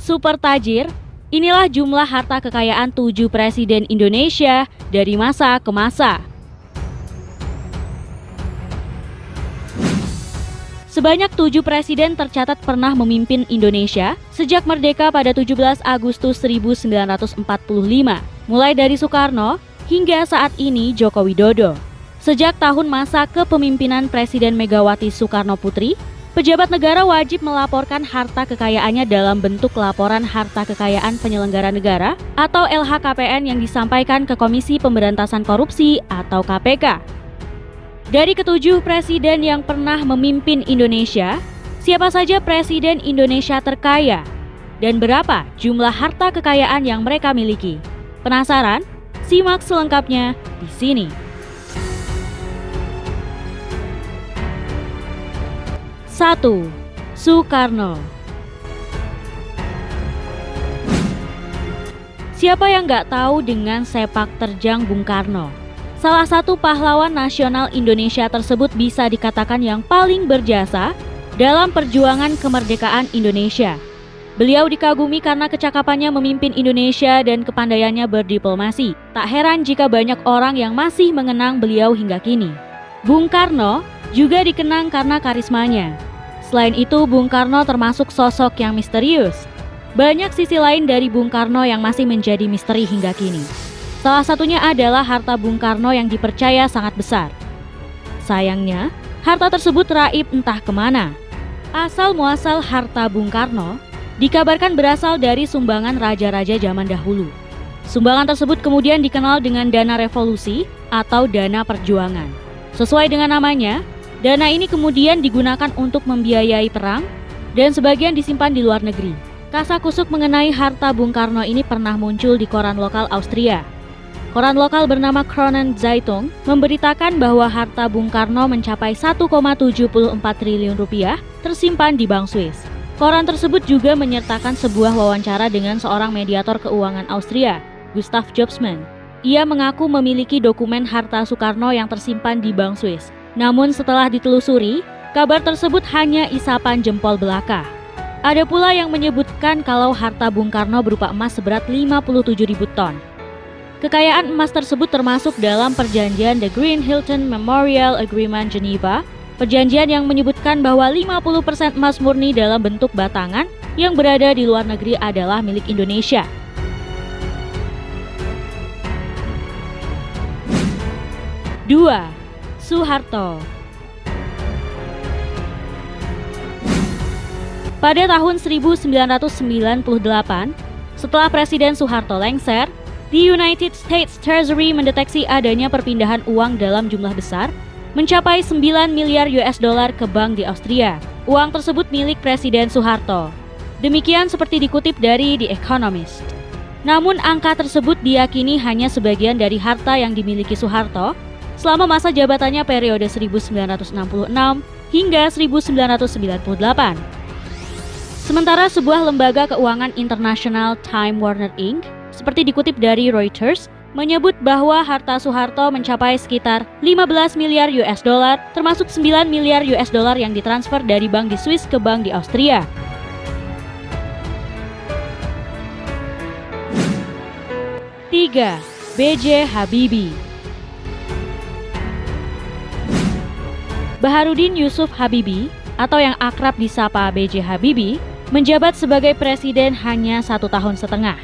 Super tajir, inilah jumlah harta kekayaan 7 presiden Indonesia dari masa ke masa. Sebanyak 7 presiden tercatat pernah memimpin Indonesia sejak merdeka pada 17 Agustus 1945, mulai dari Soekarno hingga saat ini Joko Widodo. Sejak tahun masa kepemimpinan Presiden Megawati Soekarno Putri, pejabat negara wajib melaporkan harta kekayaannya dalam bentuk laporan harta kekayaan penyelenggara negara atau LHKPN yang disampaikan ke Komisi Pemberantasan Korupsi atau KPK. Dari ketujuh presiden yang pernah memimpin Indonesia, siapa saja presiden Indonesia terkaya dan berapa jumlah harta kekayaan yang mereka miliki? Penasaran? Simak selengkapnya di sini. 1. Soekarno. Siapa yang nggak tahu dengan sepak terjang Bung Karno? Salah satu pahlawan nasional Indonesia tersebut bisa dikatakan yang paling berjasa dalam perjuangan kemerdekaan Indonesia. Beliau dikagumi karena kecakapannya memimpin Indonesia dan kepandaiannya berdiplomasi. Tak heran jika banyak orang yang masih mengenang beliau hingga kini. Bung Karno juga dikenang karena karismanya. Selain itu, Bung Karno termasuk sosok yang misterius. Banyak sisi lain dari Bung Karno yang masih menjadi misteri hingga kini. Salah satunya adalah harta Bung Karno yang dipercaya sangat besar. Sayangnya, harta tersebut raib entah kemana. Asal-muasal harta Bung Karno dikabarkan berasal dari sumbangan raja-raja zaman dahulu. Sumbangan tersebut kemudian dikenal dengan dana revolusi atau dana perjuangan. Sesuai dengan namanya, dana ini kemudian digunakan untuk membiayai perang dan sebagian disimpan di luar negeri. Kasakusuk mengenai harta Bung Karno ini pernah muncul di koran lokal Austria. Koran lokal bernama Kronen Zeitung memberitakan bahwa harta Bung Karno mencapai 1,74 triliun rupiah tersimpan di Bank Swiss. Koran tersebut juga menyertakan sebuah wawancara dengan seorang mediator keuangan Austria, Gustav Jobsmann. Ia mengaku memiliki dokumen harta Soekarno yang tersimpan di Bank Swiss. Namun setelah ditelusuri, kabar tersebut hanya isapan jempol belaka. Ada pula yang menyebutkan kalau harta Bung Karno berupa emas seberat 57.000 ton. Kekayaan emas tersebut termasuk dalam perjanjian The Green Hilton Memorial Agreement Geneva, perjanjian yang menyebutkan bahwa 50% emas murni dalam bentuk batangan yang berada di luar negeri adalah milik Indonesia. Dua. Soeharto. Pada tahun 1998, setelah Presiden Soeharto lengser, The United States Treasury mendeteksi adanya perpindahan uang dalam jumlah besar mencapai 9 miliar US dollar ke bank di Austria. Uang tersebut milik Presiden Soeharto. Demikian seperti dikutip dari The Economist. Namun angka tersebut diyakini hanya sebagian dari harta yang dimiliki Soeharto selama masa jabatannya periode 1966 hingga 1998. Sementara sebuah lembaga keuangan internasional Time Warner Inc. seperti dikutip dari Reuters, menyebut bahwa harta Soeharto mencapai sekitar 15 miliar US dollar, termasuk 9 miliar US dollar yang ditransfer dari bank di Swiss ke bank di Austria. Tiga. B.J. Habibie. Baharudin Yusuf Habibie, atau yang akrab disapa B.J. Habibie, menjabat sebagai presiden hanya 1 tahun setengah.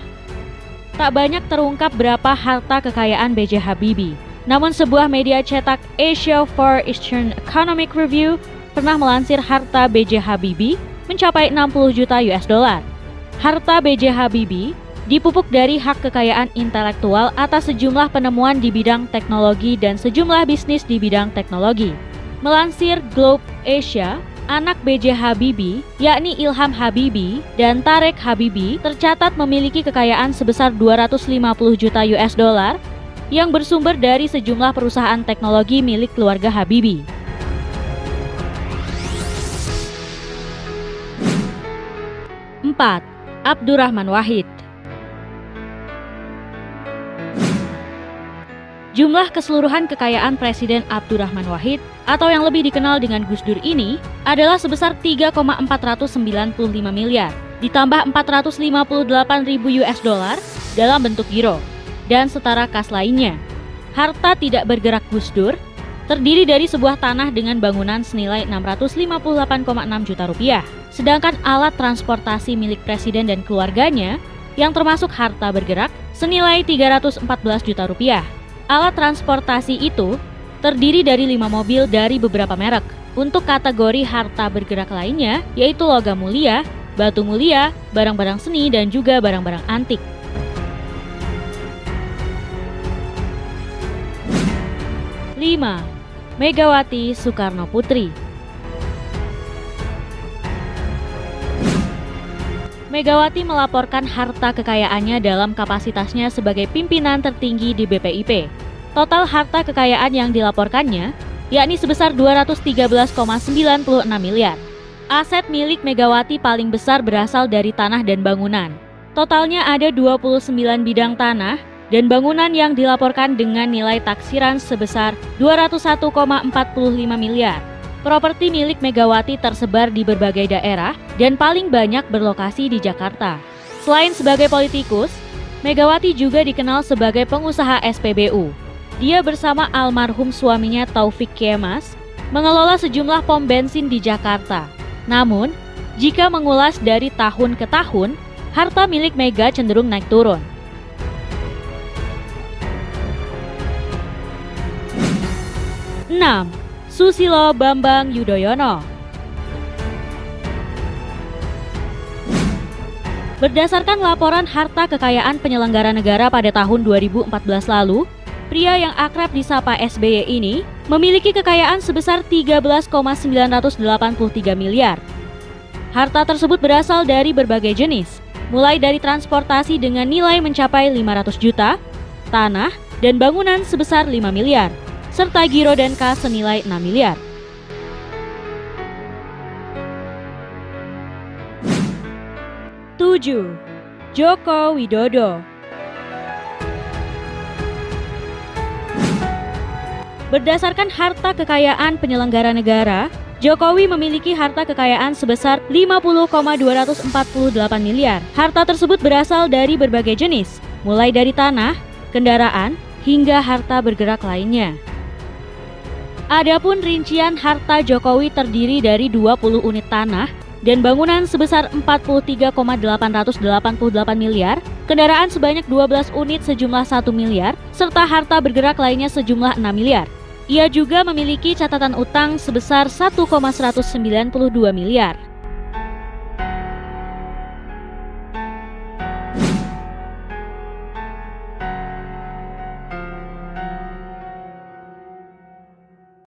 Tak banyak terungkap berapa harta kekayaan B.J. Habibie. Namun sebuah media cetak Asia Far Eastern Economic Review pernah melansir harta B.J. Habibie mencapai 60 juta US dollar. Harta B.J. Habibie dipupuk dari hak kekayaan intelektual atas sejumlah penemuan di bidang teknologi dan sejumlah bisnis di bidang teknologi. Melansir Globe Asia, anak B.J. Habibie, yakni Ilham Habibie dan Tarek Habibie, tercatat memiliki kekayaan sebesar 250 juta US dollar yang bersumber dari sejumlah perusahaan teknologi milik keluarga Habibie. 4. Abdurrahman Wahid. Jumlah keseluruhan kekayaan Presiden Abdurrahman Wahid atau yang lebih dikenal dengan Gus Dur ini adalah sebesar 3,495 miliar. ditambah 458.000 US dollar dalam bentuk giro, dan setara kas lainnya. Harta tidak bergerak Gus Dur terdiri dari sebuah tanah dengan bangunan senilai 658,6 juta rupiah. Sedangkan alat transportasi milik presiden dan keluarganya yang termasuk harta bergerak senilai 314 juta rupiah. Alat transportasi itu terdiri dari 5 mobil dari beberapa merek. Untuk kategori harta bergerak lainnya yaitu logam mulia, batu mulia, barang-barang seni, dan juga barang-barang antik. 5. Megawati Soekarno Putri. Megawati melaporkan harta kekayaannya dalam kapasitasnya sebagai pimpinan tertinggi di BPIP. Total harta kekayaan yang dilaporkannya yakni sebesar 213,96 miliar. Aset milik Megawati paling besar berasal dari tanah dan bangunan. Totalnya ada 29 bidang tanah dan bangunan yang dilaporkan dengan nilai taksiran sebesar 201,45 miliar. Properti milik Megawati tersebar di berbagai daerah dan paling banyak berlokasi di Jakarta. Selain sebagai politikus, Megawati juga dikenal sebagai pengusaha SPBU. Dia bersama almarhum suaminya Taufik Kemas mengelola sejumlah pom bensin di Jakarta. Namun, jika mengulas dari tahun ke tahun, harta milik Mega cenderung naik turun. 6. Susilo Bambang Yudhoyono. Berdasarkan laporan harta kekayaan penyelenggara negara pada tahun 2014 lalu, pria yang akrab disapa SBY ini memiliki kekayaan sebesar 13,983 miliar. Harta tersebut berasal dari berbagai jenis, mulai dari transportasi dengan nilai mencapai 500 juta, tanah, dan bangunan sebesar 5 miliar. Serta giro dan kas senilai 6 miliar. Tujuh. Joko Widodo. Berdasarkan harta kekayaan penyelenggara negara, Jokowi memiliki harta kekayaan sebesar 50,248 miliar. Harta tersebut berasal dari berbagai jenis, mulai dari tanah, kendaraan, hingga harta bergerak lainnya. Adapun rincian harta Jokowi terdiri dari 20 unit tanah dan bangunan sebesar 43,888 miliar, kendaraan sebanyak 12 unit sejumlah 1 miliar, serta harta bergerak lainnya sejumlah 6 miliar. Ia juga memiliki catatan utang sebesar 1,192 miliar.